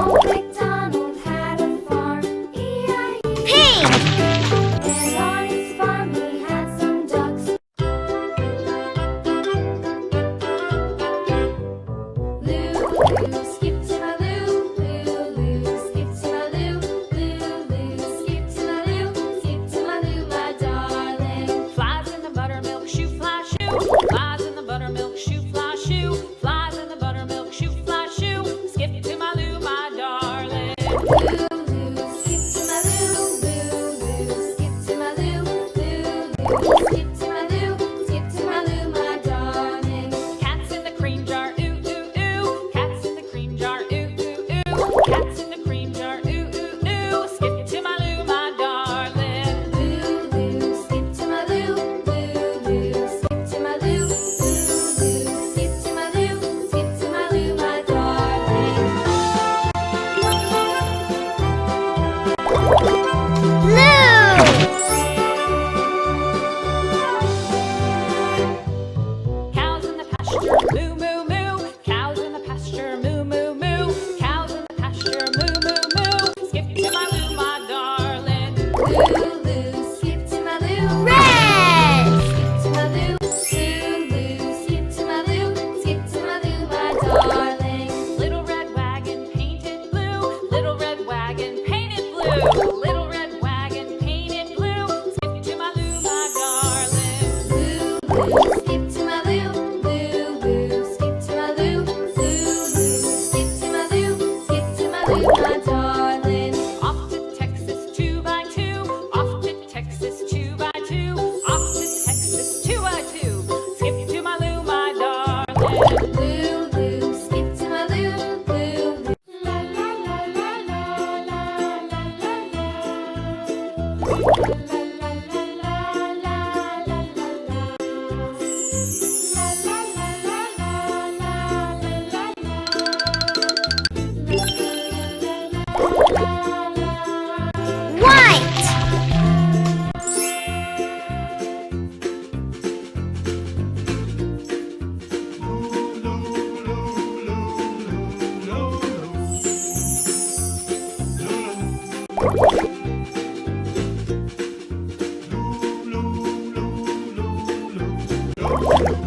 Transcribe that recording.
Old MacDonald had a farm, E-I-E. Pig. And on his farm he had some ducks. Loo, skip to my loo, loo, skip to my loo, skip to my loo, skip to my loo, my darling. Flies in the buttermilk shoe, fly shoe. Flies in the buttermilk shoe, fly shoe. Flies in the buttermilk shoe, fly shoe. Skip to my loo, my darling. Loo, skip to my loo, skip to my loo, skip to my loo, skip to my loo, my darling. Cats in the cream jar, ooh, ooh, ooh. Cats in the cream jar, ooh, ooh, ooh. Cats in the cream jar, ooh, ooh, ooh. Skip to my loo, my darling. Loo, skip to my loo, skip to my loo, skip to my loo, skip to my loo, my darling. Cows in the pasture, moo, moo, moo. Cows in the pasture, moo, moo, moo. Cows in the pasture, moo, moo, moo. Skip to my loo, my darling. Loo, skip to my loo. Red. Skip to my loo, skip to my loo, skip to my loo, my darling. Little red wagon painted blue. Little red wagon painted blue. Little red wagon painted blue. Skip to my loo, my darling. Loo, skip to my loo, skip to my loo, skip to my loo, skip to my loo, my darling. Off to Texas 2x2. Off to Texas 2x2. Off to Texas 2x2. Skip to my loo, my darling. Loo, skip to my loo, la la la la la la la la White. Loo,